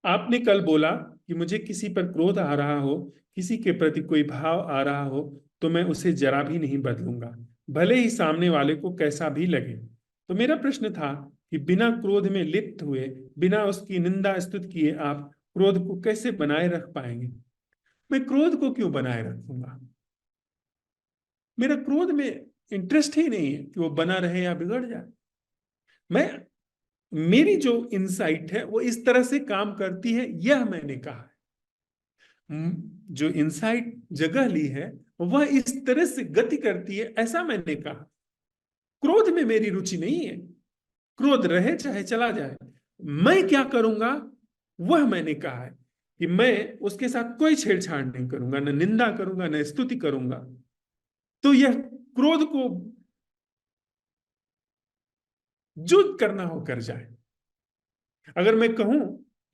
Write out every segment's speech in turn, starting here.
आपने कल बोला कि मुझे किसी पर क्रोध आ रहा हो, किसी के प्रति कोई भाव आ रहा हो, तो मैं उसे जरा भी नहीं बदलूंगा, भले ही सामने वाले को कैसा भी लगे। तो मेरा प्रश्न था कि बिना क्रोध में लिप्त हुए, बिना उसकी निंदा स्तुति किए आप क्रोध को कैसे बनाए रख पाएंगे? मैं क्रोध को क्यों बनाए रखूंगा? मेरा क्रोध में इंटरेस्ट ही नहीं है कि वो बना रहे या बिगड़ जाए। मैं मेरी जो इंसाइट है वो इस तरह से काम करती है, यह मैंने कहा है। जो इंसाइट जगह ली है वह इस तरह से गति करती है, ऐसा मैंने कहा। क्रोध में मेरी रुचि नहीं है, क्रोध रहे चाहे चला जाए। मैं क्या करूंगा वह मैंने कहा है कि मैं उसके साथ कोई छेड़छाड़ नहीं करूंगा, न निंदा करूंगा, न स्तुति करूंगा। तो यह क्रोध को जो करना हो कर जाए। अगर मैं कहूं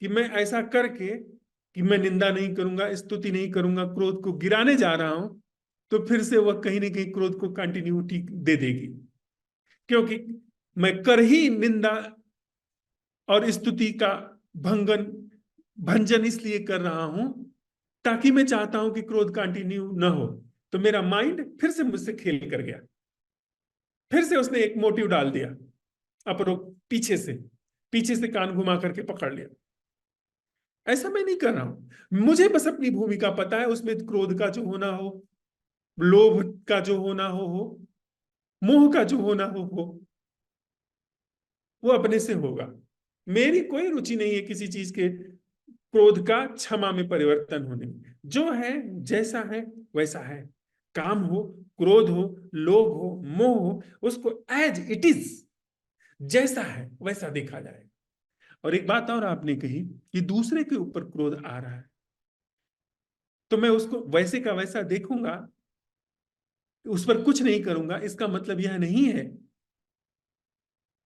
कि मैं ऐसा करके कि मैं निंदा नहीं करूंगा, स्तुति नहीं करूंगा, क्रोध को गिराने जा रहा हूं, तो फिर से वह कहीं ना कहीं क्रोध को कंटिन्यूटी दे देगी। क्योंकि मैं कर ही निंदा और स्तुति का भंगन भंजन इसलिए कर रहा हूं ताकि मैं चाहता हूं कि क्रोध कंटिन्यू न हो। तो मेरा माइंड फिर से मुझसे खेल कर गया, फिर से उसने एक मोटिव डाल दिया, अपरो पीछे से कान घुमा करके पकड़ लिया। ऐसा मैं नहीं कर रहा हूं, मुझे बस अपनी भूमिका पता है। उसमें क्रोध का जो होना हो, लोभ का जो होना हो, मोह का जो होना हो, वो अपने से होगा। मेरी कोई रुचि नहीं है किसी चीज के क्रोध का क्षमा में परिवर्तन होने में। जो है जैसा है वैसा है। काम हो, क्रोध हो, लोभ हो, मोह हो, उसको एज इट इज, जैसा है वैसा देखा जाए। और एक बात और आपने कही कि दूसरे के ऊपर क्रोध आ रहा है, तो मैं उसको वैसे का वैसा देखूंगा, उस पर कुछ नहीं करूंगा। इसका मतलब यह नहीं है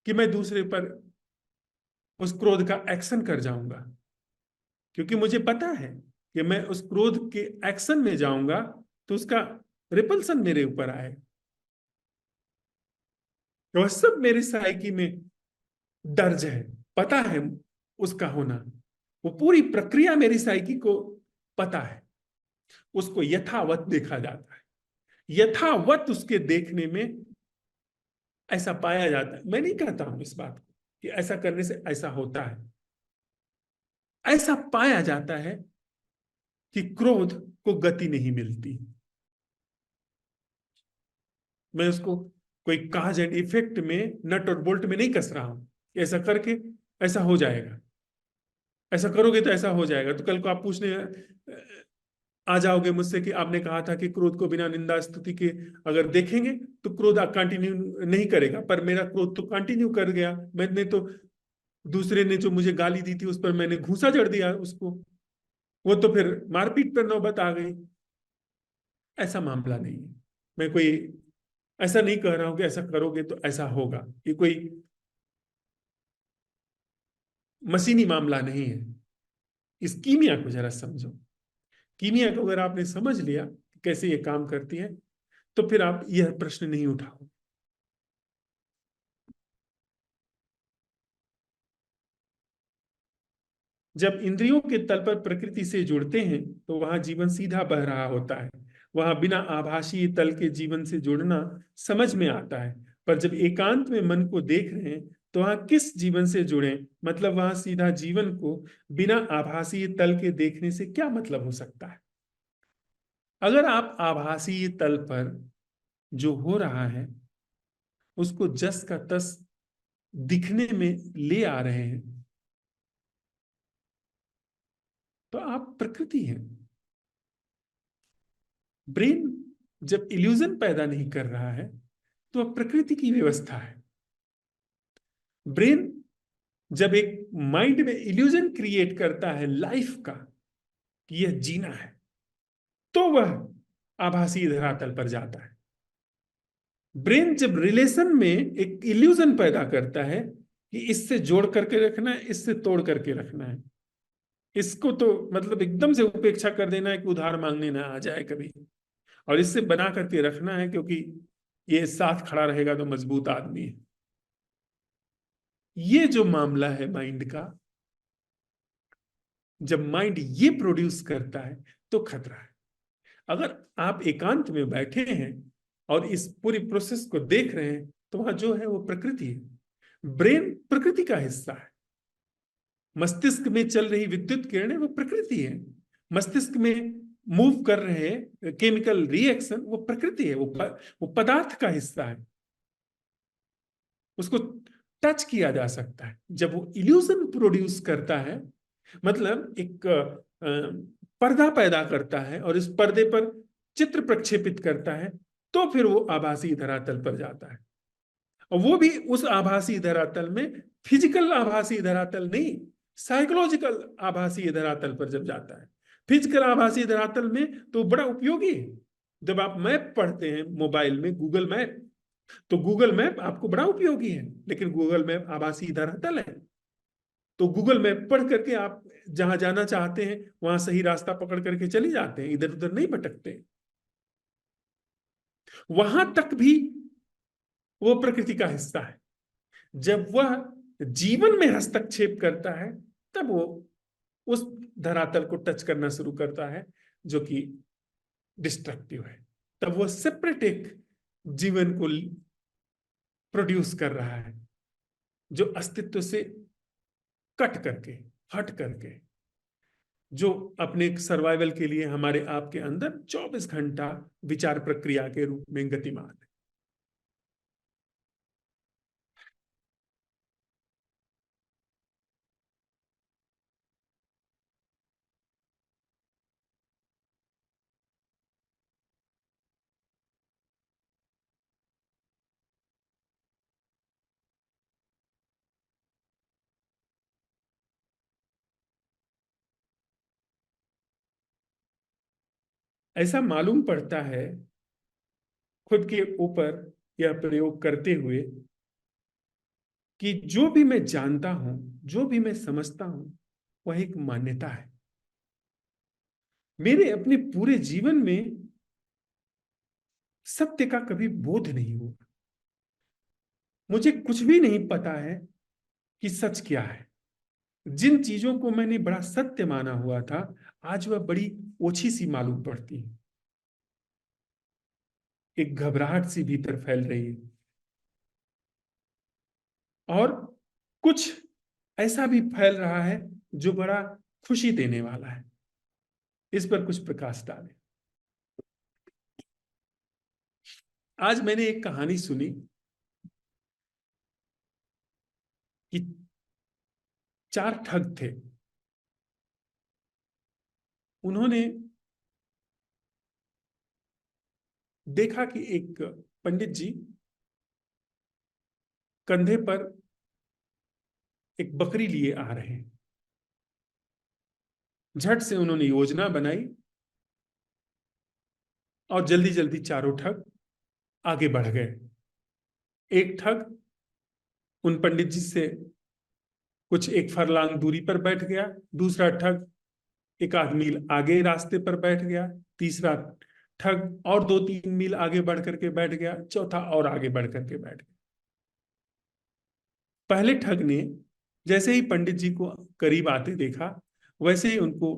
कि मैं दूसरे पर उस क्रोध का एक्शन कर जाऊंगा, क्योंकि मुझे पता है कि मैं उस क्रोध के एक्शन में जाऊंगा तो उसका रिपल्सन मेरे ऊपर आए। वह सब मेरी साइकी में दर्ज है, पता है उसका होना। वो पूरी प्रक्रिया मेरी साइकी को पता है। उसको यथावत देखा जाता है। यथावत उसके देखने में ऐसा पाया जाता है। मैं नहीं कहता हूं इस बात को कि ऐसा करने से ऐसा होता है। ऐसा पाया जाता है कि क्रोध को गति नहीं मिलती। मैं उसको कोई काज एंड इफेक्ट में, नट और बोल्ट में नहीं कस रहा हूं कि ऐसा करके ऐसा हो जाएगा, ऐसा करोगे तो ऐसा हो जाएगा। तो कल को आप पूछने आ जाओगे मुझसे कि आपने कहा था कि क्रोध को बिना निंदा स्तुति के अगर देखेंगे तो क्रोध कंटिन्यू नहीं करेगा, पर मेरा क्रोध तो कंटिन्यू कर गया। मैंने तो दूसरे ने जो मुझे गाली दी थी उस पर मैंने घूंसा जड़ दिया उसको, वो तो फिर मारपीट पर नौबत आ गई। ऐसा मामला नहीं है। मैं कोई ऐसा नहीं कह रहा हूं कि ऐसा करोगे तो ऐसा होगा। ये कोई मशीनी मामला नहीं है। इस कीमिया को जरा समझो। कीमिया को अगर आपने समझ लिया कि कैसे ये काम करती है, तो फिर आप यह प्रश्न नहीं उठाओ। जब इंद्रियों के तल पर प्रकृति से जुड़ते हैं तो वहां जीवन सीधा बह रहा होता है। वहां बिना आभासी तल के जीवन से जुड़ना समझ में आता है। पर जब एकांत में मन को देख रहे हैं तो वहां किस जीवन से जुड़े, मतलब वहां सीधा जीवन को बिना आभासी तल के देखने से क्या मतलब हो सकता है? अगर आप आभासी तल पर जो हो रहा है उसको जस का तस दिखने में ले आ रहे हैं, तो आप प्रकृति हैं। ब्रेन जब इल्यूजन पैदा नहीं कर रहा है तो वह प्रकृति की व्यवस्था है। ब्रेन जब एक माइंड में इल्यूजन क्रिएट करता है लाइफ का कि यह जीना है, तो वह आभासी धरातल पर जाता है। ब्रेन जब रिलेशन में एक इल्यूजन पैदा करता है कि इससे जोड़ करके रखना है, इससे तोड़ करके रखना है, इसको तो मतलब एकदम से उपेक्षा कर देना है कि उधार मांगने ना आ जाए कभी, और इससे बना करके रखना है क्योंकि ये साथ खड़ा रहेगा तो मजबूत आदमी है। ये जो मामला है माइंड का, जब माइंड ये प्रोड्यूस करता है तो खतरा है। अगर आप एकांत में बैठे हैं और इस पूरी प्रोसेस को देख रहे हैं तो वहां जो है वो प्रकृति है। ब्रेन प्रकृति का हिस्सा है। मस्तिष्क में चल रही विद्युत किरणें वो प्रकृति है। मस्तिष्क में मूव कर रहे केमिकल रिएक्शन वो प्रकृति है, वो पदार्थ का हिस्सा है। उसको टच किया जा सकता है। जब वो इल्यूजन प्रोड्यूस करता है, मतलब एक पर्दा पैदा करता है और इस पर्दे पर चित्र प्रक्षेपित करता है, तो फिर वो आभासी धरातल पर जाता है। और वो भी उस आभासी धरातल में फिजिकल आभासी धरातल नहीं, साइकोलॉजिकल आभासी धरातल पर जब जाता है। फिजिकल आभासी धरातल में तो बड़ा उपयोगी है। जब आप मैप पढ़ते हैं मोबाइल में, गूगल मैप, तो गूगल मैप आपको बड़ा उपयोगी है, लेकिन गूगल मैप आभासी धरातल है। तो गूगल मैप पढ़ करके आप जहां जाना चाहते हैं वहां सही रास्ता पकड़ करके चले जाते हैं, इधर उधर नहीं भटकते। वहां तक भी वो प्रकृति का हिस्सा है। जब वह जीवन में हस्तक्षेप करता है तब वो उस धरातल को टच करना शुरू करता है जो कि डिस्ट्रक्टिव है। तब वो सेपरेट एक जीवन को प्रोड्यूस कर रहा है जो अस्तित्व से कट करके, हट करके, जो अपने सर्वाइवल के लिए हमारे आप के अंदर 24 घंटा विचार प्रक्रिया के रूप में गतिमान है। ऐसा मालूम पड़ता है खुद के ऊपर यह प्रयोग करते हुए कि जो भी मैं जानता हूं, जो भी मैं समझता हूं, वह एक मान्यता है। मेरे अपने पूरे जीवन में सत्य का कभी बोध नहीं हुआ। मुझे कुछ भी नहीं पता है कि सच क्या है। जिन चीजों को मैंने बड़ा सत्य माना हुआ था, आज वह बड़ी ओछी सी मालूम पड़ती है। एक घबराहट सी भीतर फैल रही है। और कुछ ऐसा भी फैल रहा है जो बड़ा खुशी देने वाला है। इस पर कुछ प्रकाश डालें। आज मैंने एक कहानी सुनी कि 4 ठग थे। उन्होंने देखा कि एक पंडित जी कंधे पर एक बकरी लिए आ रहे हैं। झट से उन्होंने योजना बनाई और जल्दी जल्दी चारों ठग आगे बढ़ गए। एक ठग उन पंडित जी से कुछ एक फरलांग दूरी पर बैठ गया। दूसरा ठग एक आध मील आगे रास्ते पर बैठ गया। तीसरा ठग और 2-3 मील आगे बढ़ करके बैठ गया। चौथा और आगे बढ़ करके बैठ गया। पहले ठग ने जैसे ही पंडित जी को करीब आते देखा, वैसे ही उनको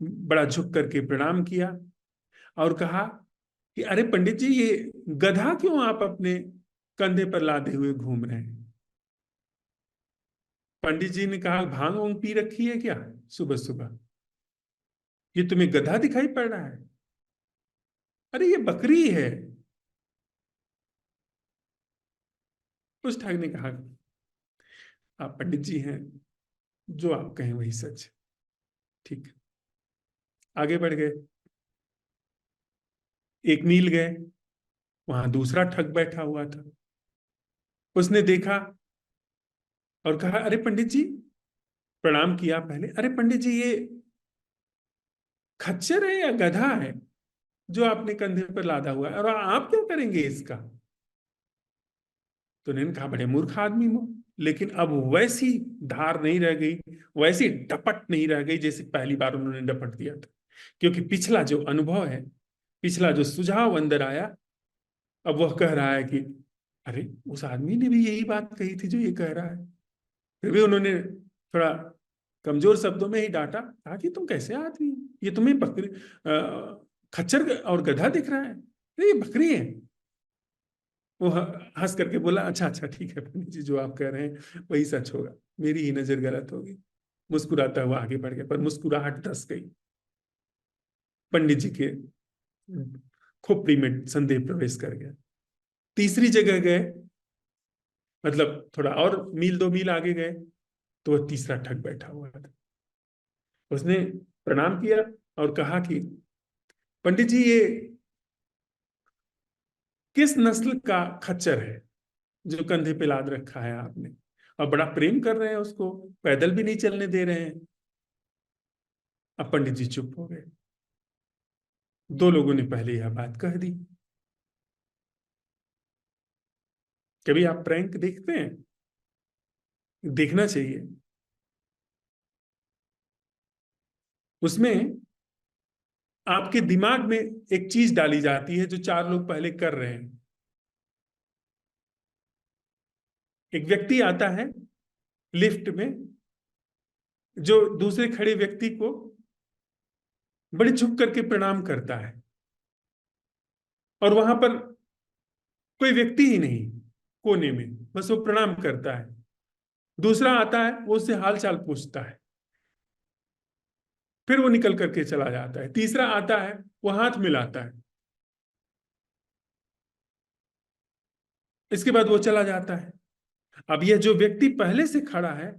बड़ा झुक करके प्रणाम किया और कहा कि अरे पंडित जी, ये गधा क्यों आप अपने कंधे पर लादे हुए घूम रहे हैं? पंडित जी ने कहा, भांग वांग पी रखी है क्या सुबह सुबह? ये तुम्हें गधा दिखाई पड़ रहा है? अरे ये बकरी है। उस ठग ने कहा, आप पंडित जी हैं, जो आप कहें वही सच। ठीक। आगे बढ़ गए। 1 मील गए, वहां दूसरा ठग बैठा हुआ था। उसने देखा और कहा, अरे पंडित जी, प्रणाम किया पहले। अरे पंडित जी, ये खच्चर है या गधा है जो आपने कंधे पर लादा हुआ है, और आप क्या करेंगे इसका? तो उन्होंने कहा, बड़े मूर्ख आदमी हो। लेकिन अब वैसी धार नहीं रह गई, वैसी डपट नहीं रह गई जैसे पहली बार उन्होंने डपट दिया था। क्योंकि पिछला जो अनुभव है, पिछला जो सुझाव अंदर आया, अब वह कह रहा है कि अरे उस आदमी ने भी यही बात कही थी जो ये कह रहा है। फिर भी उन्होंने थोड़ा कमजोर शब्दों में ही डांटा, कहा कि तुम कैसे आदमी हो? ये तुम्हें बकरी खच्चर और गधा दिख रहा है, ये बकरी है। वो हंस करके बोला, अच्छा अच्छा ठीक है पंडित जी, जो आप कह रहे हैं वही सच होगा, मेरी ही नजर गलत होगी। मुस्कुराता हुआ आगे बढ़ गया, पर मुस्कुराहट धस गई। पंडित जी के खोपड़ी में संदेह प्रवेश कर गया। तीसरी जगह गए, मतलब थोड़ा और मील 2 मील आगे गए, तो वह तीसरा ठग बैठा हुआ था। उसने प्रणाम किया और कहा कि पंडित जी, ये किस नस्ल का खच्चर है जो कंधे पे लाद रखा है आपने, और बड़ा प्रेम कर रहे हैं उसको, पैदल भी नहीं चलने दे रहे हैं। अब पंडित जी चुप हो गए। 2 लोगों ने पहले यह बात कह दी। कभी आप प्रैंक देखते हैं? देखना चाहिए। उसमें आपके दिमाग में एक चीज डाली जाती है जो 4 लोग पहले कर रहे हैं। एक व्यक्ति आता है लिफ्ट में, जो दूसरे खड़े व्यक्ति को बड़े झुक करके प्रणाम करता है, और वहां पर कोई व्यक्ति ही नहीं, कोने में बस वो प्रणाम करता है। दूसरा आता है, वो उससे हाल चाल पूछता है, फिर वो निकल करके चला जाता है। तीसरा आता है, वो हाथ मिलाता है, इसके बाद वो चला जाता है। अब यह जो व्यक्ति पहले से खड़ा है,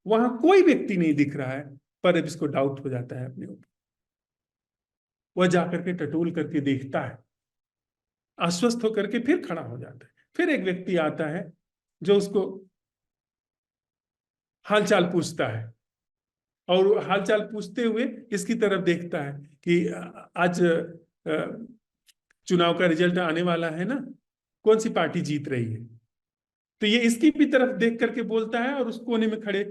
वहां कोई व्यक्ति नहीं दिख रहा है, पर अब इसको डाउट हो जाता है अपने ऊपर। वह जाकर के टटोल करके देखता है, आश्वस्त होकर के फिर खड़ा हो जाता है। फिर एक व्यक्ति आता है जो उसको हालचाल पूछता है, और हालचाल पूछते हुए इसकी तरफ देखता है कि आज चुनाव का रिजल्ट आने वाला है ना, कौन सी पार्टी जीत रही है। तो ये इसकी भी तरफ देख करके बोलता है, और उस कोने में खड़े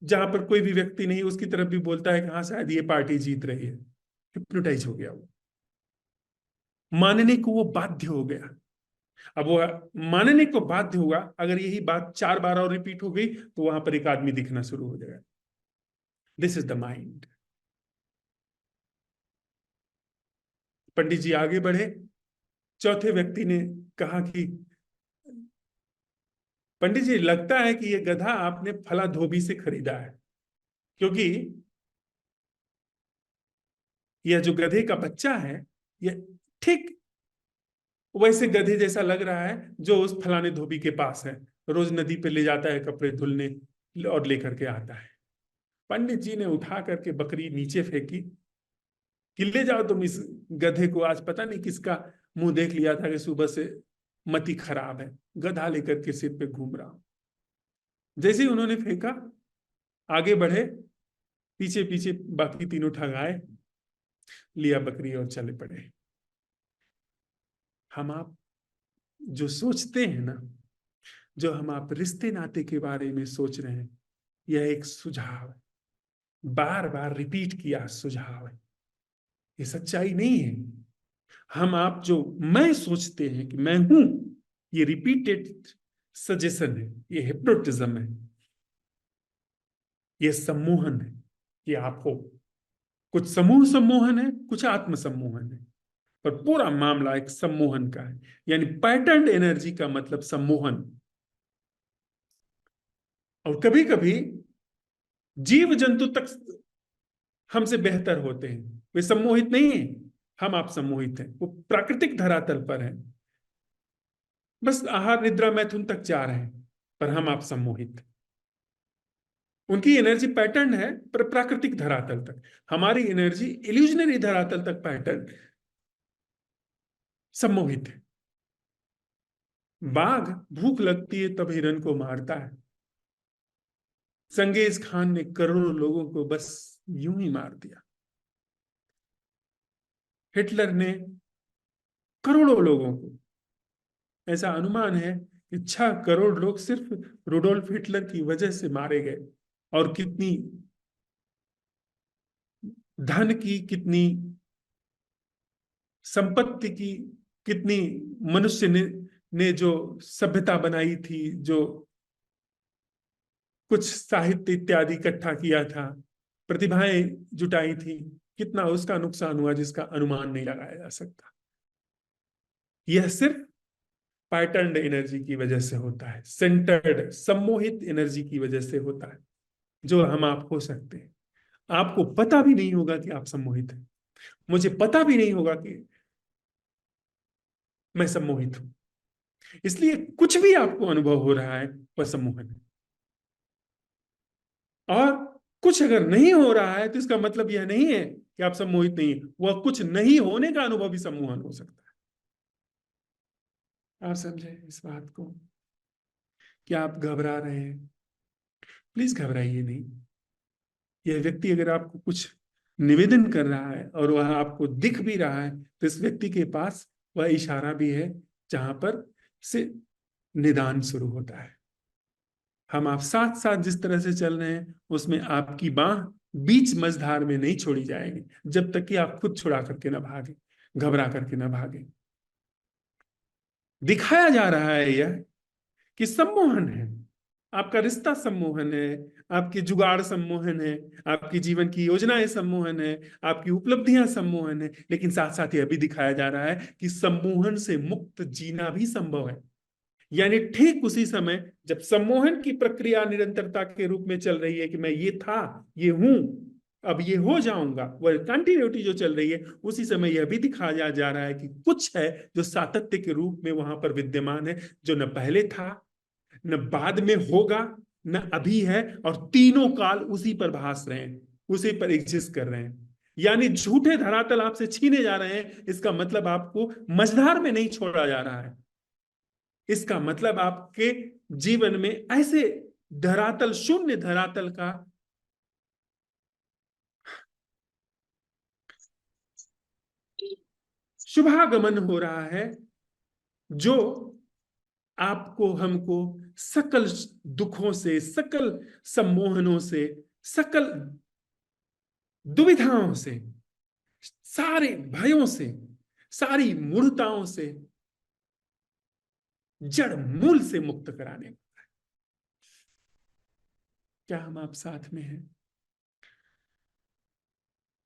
जहां पर कोई भी व्यक्ति नहीं, उसकी तरफ भी बोलता है कि हाँ शायद ये पार्टी जीत रही है। हिप्नोटाइज हो गया वो, मानने को वो बाध्य हो गया। अब वो मानने को बाध्य हुआ, अगर यही बात 4 बार और रिपीट हो गई तो वहां पर एक आदमी दिखना शुरू हो जाएगा। This is the mind. Pandit ji आगे बढ़े। चौथे व्यक्ति ने कहा कि पंडित जी, लगता है कि यह गधा आपने फला धोबी से खरीदा है, क्योंकि यह जो गधे का बच्चा है, यह ठीक वैसे गधे जैसा लग रहा है जो उस फलाने धोबी के पास है, रोज नदी पे ले जाता है कपड़े धुलने और लेकर के आता है। पंडित जी ने उठा करके बकरी नीचे फेंकी कि ले जाओ तुम इस गधे को, आज पता नहीं किसका मुंह देख लिया था कि सुबह से मति खराब है, गधा लेकर के सिर पे घूम रहा। जैसे ही उन्होंने फेंका, आगे बढ़े, पीछे पीछे बाकी तीनों ठग आए, लिया बकरी और चले पड़े। हम आप जो सोचते हैं ना, जो हम आप रिश्ते नाते के बारे में सोच रहे हैं, यह एक सुझाव है, बार बार रिपीट किया सुझाव है, ये सच्चाई नहीं है। हम आप जो मैं सोचते हैं कि मैं हूं, ये रिपीटेड सजेशन है, ये हिप्नोटिज्म है, ये सम्मोहन है। ये आपको कुछ समूह सम्मोहन है, कुछ आत्म सम्मोहन है, पर पूरा मामला एक सम्मोहन का है। यानी पैटर्न एनर्जी का मतलब सम्मोहन। और कभी कभी जीव जंतु तक हमसे बेहतर होते हैं, वे सम्मोहित नहीं है, हम आप सम्मोहित हैं। वो प्राकृतिक धरातल पर है, बस आहार निद्रा मैथुन तक जा रहे हैं, पर हम आप सम्मोहित। उनकी एनर्जी पैटर्न है पर प्राकृतिक धरातल तक, हमारी एनर्जी इल्यूजनरी धरातल तक पैटर्न सम्मोहित है। बाघ भूख लगती है तब हिरन को मारता है, चंगेज खान ने करोड़ों लोगों को बस यूं ही मार दिया। हिटलर ने करोड़ों लोगों को, ऐसा अनुमान है कि 6 करोड़ लोग सिर्फ रुडोल्फ हिटलर की वजह से मारे गए। और कितनी धन की, कितनी संपत्ति की, कितनी मनुष्य ने जो सभ्यता बनाई थी, जो कुछ साहित्य इत्यादि इकट्ठा किया था, प्रतिभाएं जुटाई थी, कितना उसका नुकसान हुआ जिसका अनुमान नहीं लगाया जा सकता। यह सिर्फ पैटर्न्ड एनर्जी की वजह से होता है, सेंटर्ड सम्मोहित एनर्जी की वजह से होता है, जो हम आप हो सकते हैं। आपको पता भी नहीं होगा कि आप सम्मोहित हैं, मुझे पता भी नहीं होगा कि मैं सम्मोहित हूं। इसलिए कुछ भी आपको अनुभव हो रहा है वह सम्मोहन है। और कुछ अगर नहीं हो रहा है तो इसका मतलब यह नहीं है कि आप सम्मोहित नहीं है, वह कुछ नहीं होने का अनुभव भी सम्मोहन हो सकता है। आप समझे इस बात को? क्या आप घबरा रहे हैं? प्लीज घबराइए नहीं। यह व्यक्ति अगर आपको कुछ निवेदन कर रहा है और वह आपको दिख भी रहा है, तो इस व्यक्ति के पास वह इशारा भी है जहां पर से निदान शुरू होता है। हम आप साथ साथ जिस तरह से चल रहे हैं उसमें आपकी बाह बीच मझधार में नहीं छोड़ी जाएगी जब तक कि आप खुद छुड़ा करके ना भागे, घबरा करके ना भागे। दिखाया जा रहा है यह कि सम्मोहन है, आपका रिश्ता सम्मोहन है, आपके जुगाड़ सम्मोहन है, आपकी जीवन की योजनाएं सम्मोहन है, आपकी उपलब्धियां सम्मोहन है, लेकिन साथ साथ यह भी दिखाया जा रहा है कि सम्मोहन से मुक्त जीना भी संभव है। यानी ठीक उसी समय जब सम्मोहन की प्रक्रिया निरंतरता के रूप में चल रही है कि मैं ये था, ये हूं, अब ये हो जाऊंगा, वह कंटिन्यूटी जो चल रही है, उसी समय यह भी दिखाया जा रहा है कि कुछ है जो सातत्य के रूप में वहां पर विद्यमान है, जो न पहले था, न बाद में होगा, न अभी है, और तीनों काल उसी पर भास रहे हैं, उसी पर एग्जिस्ट कर रहे हैं। यानी झूठे धरातल आपसे छीने जा रहे हैं, इसका मतलब आपको मझधार में नहीं छोड़ा जा रहा है। इसका मतलब आपके जीवन में ऐसे धरातल, शून्य धरातल का शुभागमन हो रहा है, जो आपको, हमको सकल दुखों से, सकल सम्मोहनों से, सकल दुविधाओं से, सारे भयों से, सारी मूढ़ताओं से, जड़ मूल से मुक्त कराने को। क्या हम आप साथ में हैं?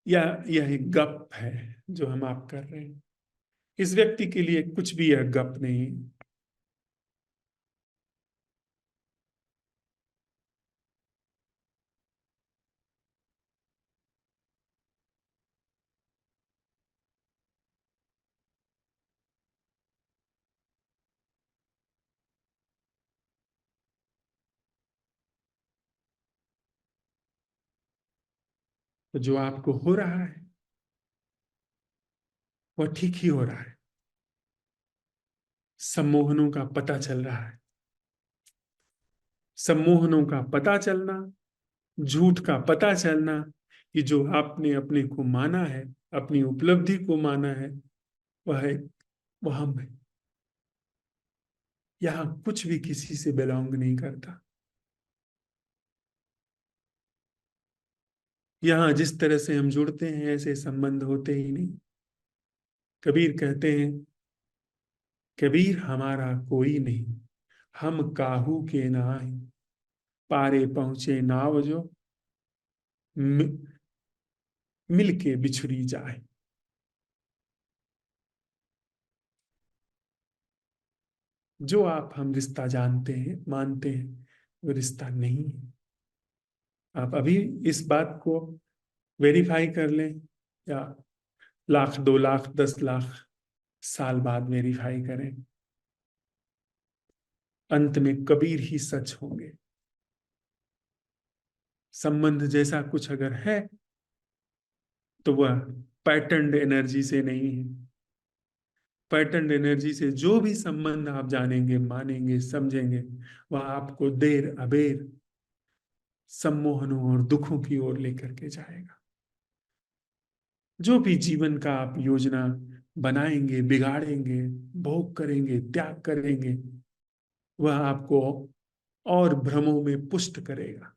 या यह एक गप है जो हम आप कर रहे हैं? इस व्यक्ति के लिए कुछ भी यह गप नहीं। तो जो आपको हो रहा है वह ठीक ही हो रहा है। सम्मोहनों का पता चल रहा है। सम्मोहनों का पता चलना, झूठ का पता चलना, कि जो आपने अपने को माना है, अपनी उपलब्धि को माना है, वह है, वह हम है। यहां कुछ भी किसी से बिलोंग नहीं करता। यहां जिस तरह से हम जुड़ते हैं ऐसे संबंध होते ही नहीं। कबीर कहते हैं, कबीर हमारा कोई नहीं, हम काहू के नाहीं, पारे पहुंचे नाव जो मिल के बिछुड़ी जाए। जो आप हम रिश्ता जानते हैं, मानते हैं, वो रिश्ता नहीं है। आप अभी इस बात को वेरीफाई कर लें, या लाख, 2 लाख, 10 लाख साल बाद वेरीफाई करें, अंत में कबीर ही सच होंगे। संबंध जैसा कुछ अगर है तो वह पैटर्न्ड एनर्जी से नहीं है। पैटर्न एनर्जी से जो भी संबंध आप जानेंगे, मानेंगे, समझेंगे, वह आपको देर अबेर सम्मोहनों और दुखों की ओर लेकर के जाएगा। जो भी जीवन का आप योजना बनाएंगे, बिगाड़ेंगे, भोग करेंगे, त्याग करेंगे, वह आपको और भ्रमों में पुष्ट करेगा।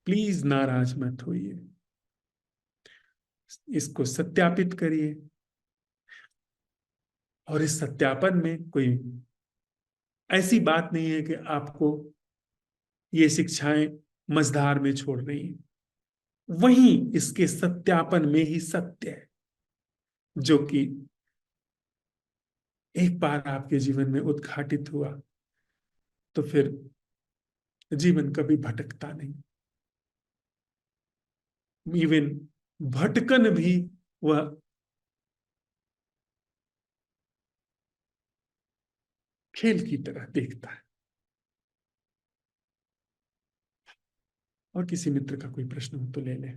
प्लीज नाराज मत होइए, इसको सत्यापित करिए। और इस सत्यापन में कोई ऐसी बात नहीं है कि आपको ये शिक्षाएं मझधार में छोड़ रही हैं। वहीं इसके सत्यापन में ही सत्य है, जो कि एक बार आपके जीवन में उद्घाटित हुआ तो फिर जीवन कभी भटकता नहीं। इवन भटकन भी वह खेल की तरह देखता है। और किसी मित्र का कोई प्रश्न हो तो ले ले।